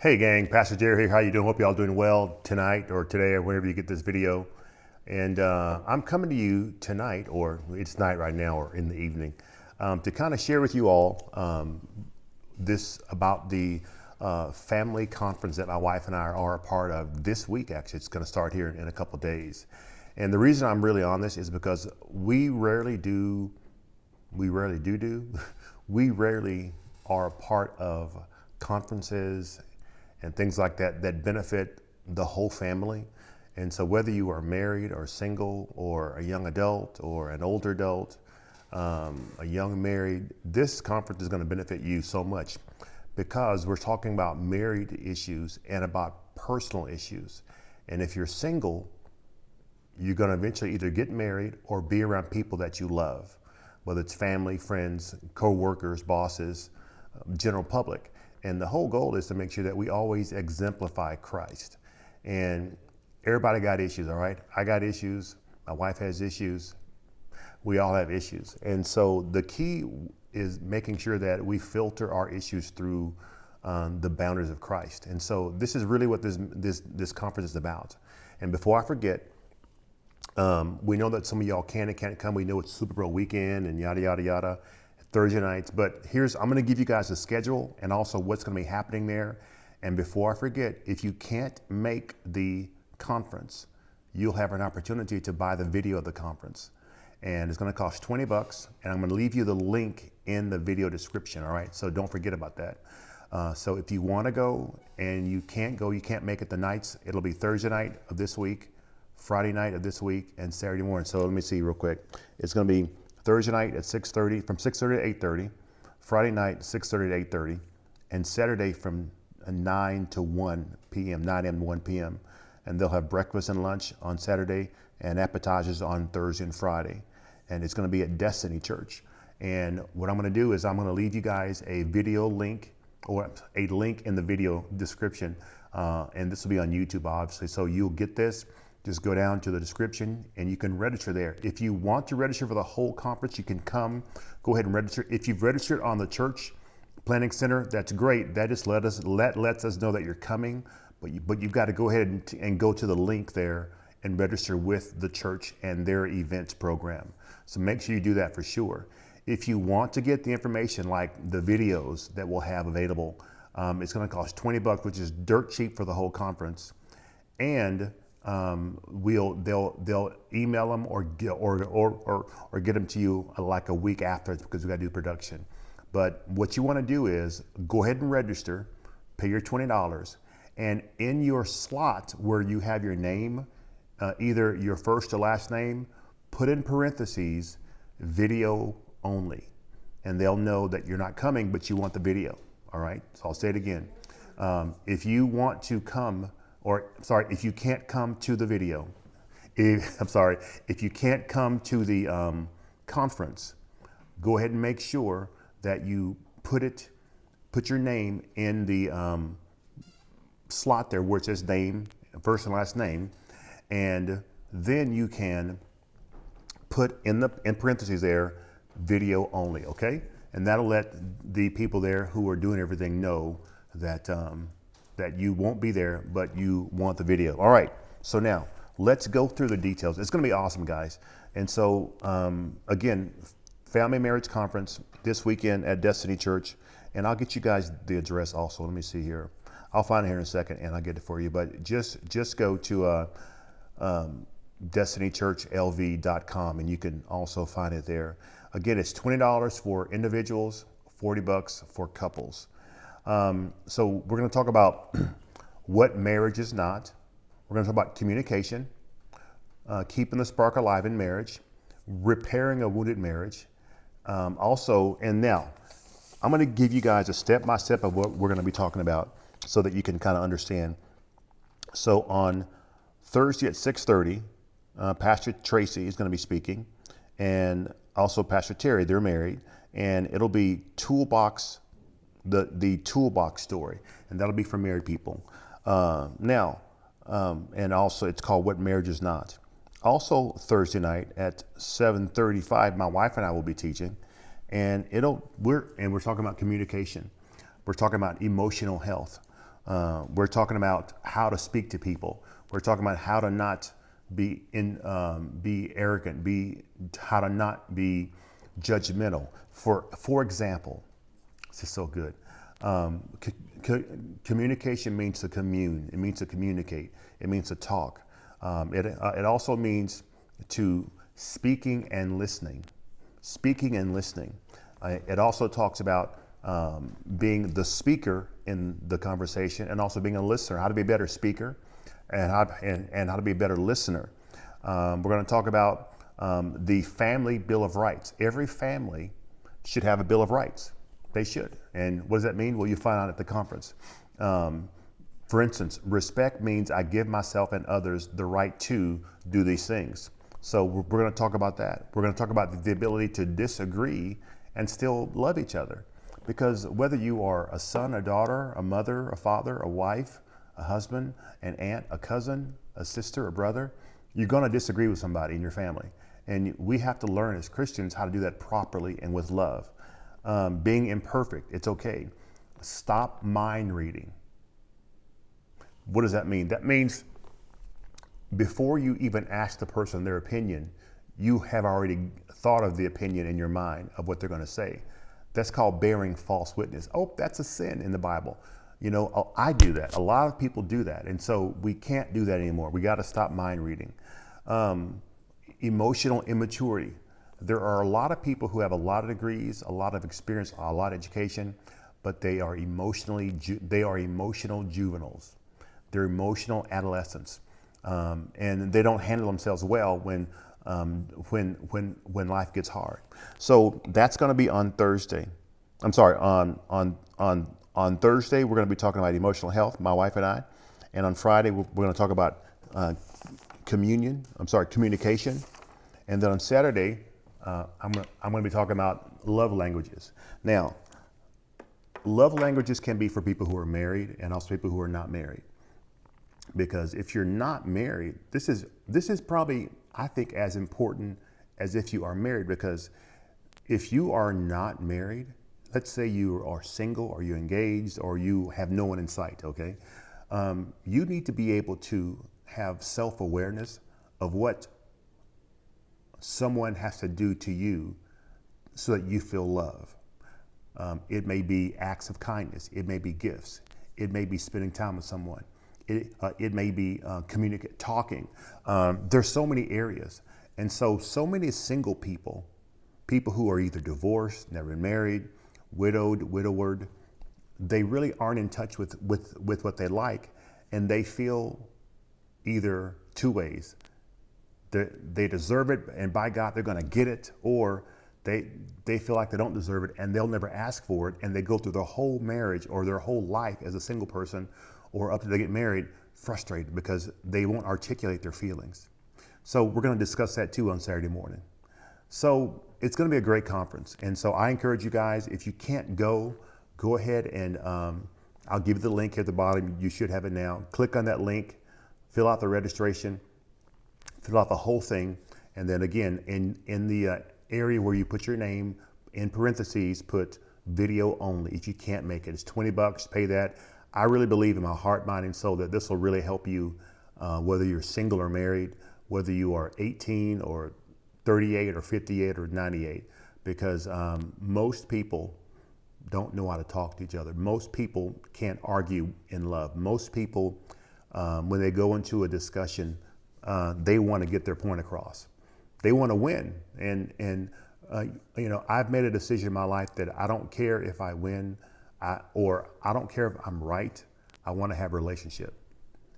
Hey gang, Pastor Jerry here. How you doing? Hope y'all doing well tonight or today or whenever you get this video. And I'm coming to you tonight, or it's night right now, or in the evening, to kind of share with you all this about the family conference that my wife and I are a part of this week. Actually, it's going to start here in a couple of days. And the reason I'm really on this is because we rarely are a part of conferences and things like that that benefit the whole family. And so whether you are married or single or a young adult or an older adult, a young married, this conference is going to benefit you so much because we're talking about married issues and about personal issues. And if you're single, you're going to eventually either get married or be around people that you love, whether it's family, friends, co-workers, bosses, general public. And the whole goal is to make sure that we always exemplify Christ. And everybody got issues, all right? I got issues. My wife has issues. We all have issues. And so the key is making sure that we filter our issues through the boundaries of Christ. And so this is really what this conference is about. And before I forget, we know that some of y'all can and can't come. We know it's Super Bowl weekend and yada, yada, yada. Thursday nights, but I'm going to give you guys a schedule and also what's going to be happening there. And before I forget, if you can't make the conference, you'll have an opportunity to buy the video of the conference. And it's going to cost $20, and I'm going to leave you the link in the video description, all right? So don't forget about that. So if you want to go and you can't go, you can't make it the nights, it'll be Thursday night of this week, Friday night of this week, and Saturday morning. So let me see real quick. It's going to be Thursday night at 6:30, from 6:30 to 8:30, Friday night 6:30 to 8:30, and Saturday from 9 to 1 p.m., 9 a.m. to 1 p.m. And they'll have breakfast and lunch on Saturday and appetizers on Thursday and Friday. And it's going to be at Destiny Church. And what I'm going to do is I'm going to leave you guys a video link or a link in the video description. And this will be on YouTube, obviously. So you'll get this. Just go down to the description and you can register there. If you want to register for the whole conference, you can go ahead and register. If you've registered on the church planning center, that's great. That just lets us know that you're coming, but you've got to go ahead and go to the link there and register with the church and their events program. So make sure you do that for sure. If you want to get the information like the videos that we'll have available, it's going to cost $20, which is dirt cheap for the whole conference. And they'll email them or get them to you like a week after, because we got to do production. But what you want to do is go ahead and register, pay your $20, and in your slot where you have your name, either your first or last name, put in parentheses, video only, and they'll know that you're not coming, but you want the video. All right. So I'll say it again. If you want to come, if you can't come to the video, if you can't come to the conference, go ahead and make sure that you put your name in the slot there where it says name, first and last name, and then you can put in parentheses there, video only, okay? And that'll let the people there who are doing everything know that that you won't be there, but you want the video. All right, so now let's go through the details. It's gonna be awesome, guys. And so again, Family Marriage Conference this weekend at Destiny Church, and I'll get you guys the address also. Let me see here. I'll find it here in a second and I'll get it for you, but just go to destinychurchlv.com and you can also find it there. Again, it's $20 for individuals, $40 for couples. So we're going to talk about what marriage is not. We're going to talk about communication, keeping the spark alive in marriage, repairing a wounded marriage. And now I'm going to give you guys a step-by-step of what we're going to be talking about so that you can kind of understand. So on Thursday at 6:30, Pastor Tracy is going to be speaking, and also Pastor Terry. They're married, and it'll be the toolbox story, and that'll be for married people. And also it's called What Marriage Is Not. Also Thursday night at 7:35, my wife and I will be teaching, and we're talking about communication. We're talking about emotional health. We're talking about how to speak to people. We're talking about how to not be arrogant, how to not be judgmental. For example, this is so good. Communication means to commune. It means to communicate. It means to talk. It also means to speaking and listening. Speaking and listening. It also talks about being the speaker in the conversation and also being a listener. How to be a better speaker and how to be a better listener. We're going to talk about the family Bill of Rights. Every family should have a Bill of Rights. They should. And what does that mean? Well, you find out at the conference. For instance, respect means I give myself and others the right to do these things. So we're going to talk about that. We're going to talk about the ability to disagree and still love each other. Because whether you are a son, a daughter, a mother, a father, a wife, a husband, an aunt, a cousin, a sister, a brother, you're going to disagree with somebody in your family. And we have to learn as Christians how to do that properly and with love. Being imperfect, it's okay. Stop mind reading. What does that mean? That means before you even ask the person their opinion, you have already thought of the opinion in your mind of what they're going to say. That's called bearing false witness. Oh, that's a sin in the Bible. You know, I do that. A lot of people do that. And so we can't do that anymore. We got to stop mind reading. Emotional immaturity. There are a lot of people who have a lot of degrees, a lot of experience, a lot of education, but they are emotional juveniles. They're emotional adolescents. And they don't handle themselves well when life gets hard. So that's going to be on Thursday. I'm sorry, on Thursday, we're going to be talking about emotional health, my wife and I. And on Friday, we're going to talk about communication. And then on Saturday, I'm going to be talking about love languages. Now, love languages can be for people who are married and also people who are not married. Because if you're not married, this is probably, I think, as important as if you are married. Because if you are not married, let's say you are single or you're engaged or you have no one in sight, okay? You need to be able to have self-awareness of what someone has to do to you so that you feel love. It may be acts of kindness. It may be gifts. It may be spending time with someone. It may be talking. There's so many areas. And so many single people who are either divorced, never been married, widowed, widowered, they really aren't in touch with what they like. And they feel either two ways. They deserve it, and by God, they're going to get it, or they feel like they don't deserve it and they'll never ask for it. And they go through their whole marriage or their whole life as a single person or up to they get married, frustrated because they won't articulate their feelings. So we're going to discuss that too on Saturday morning. So it's going to be a great conference. And so I encourage you guys, if you can't go ahead and I'll give you the link here at the bottom. You should have it now. Click on that link, fill out the registration, fill out the whole thing. And then again, in the area where you put your name, in parentheses, put video only. If you can't make it, it's $20, pay that. I really believe in my heart, mind, and soul that this will really help you, whether you're single or married, whether you are 18 or 38 or 58 or 98, because most people don't know how to talk to each other. Most people can't argue in love. Most people, when they go into a discussion, they want to get their point across. They want to win. And I've made a decision in my life that I don't care if I win, or I don't care if I'm right. I want to have a relationship.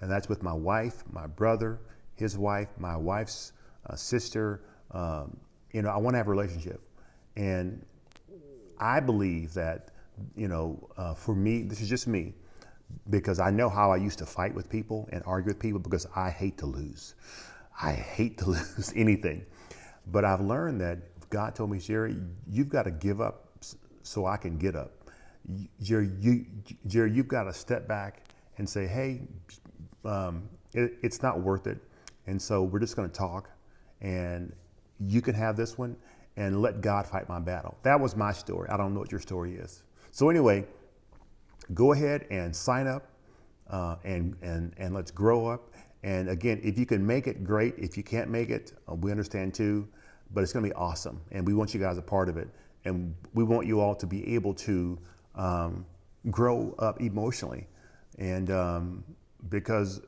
And that's with my wife, my brother, his wife, my wife's sister. I want to have a relationship. And I believe that, for me, this is just me, because I know how I used to fight with people and argue with people because I hate to lose. I hate to lose anything. But I've learned that God told me, Jerry, you've got to give up so I can get up. Jerry, you've got to step back and say, hey, it's not worth it. And so we're just going to talk, and you can have this one and let God fight my battle. That was my story. I don't know what your story is. So anyway, go ahead and sign up. and let's grow up. And again, if you can make it, great. If you can't make it, we understand too. But it's going to be awesome, and we want you guys a part of it. And we want you all to be able to grow up emotionally, and because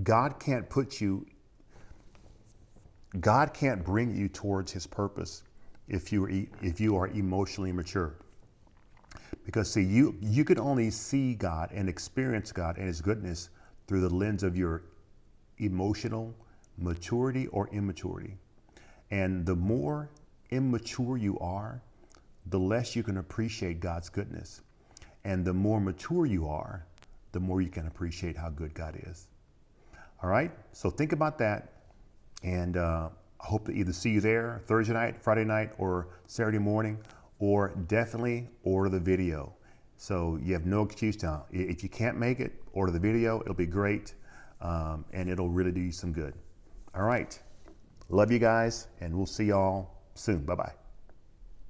God can't bring you towards His purpose if you are emotionally mature. Because see, you can only see God and experience God and His goodness through the lens of your emotional maturity or immaturity. And the more immature you are, the less you can appreciate God's goodness. And the more mature you are, the more you can appreciate how good God is. All right? So think about that. And I hope to either see you there Thursday night, Friday night, or Saturday morning, or definitely order the video. So you have no excuse now. If you can't make it, order the video. It'll be great, and it'll really do you some good. All right. Love you guys, and we'll see y'all soon. Bye-bye.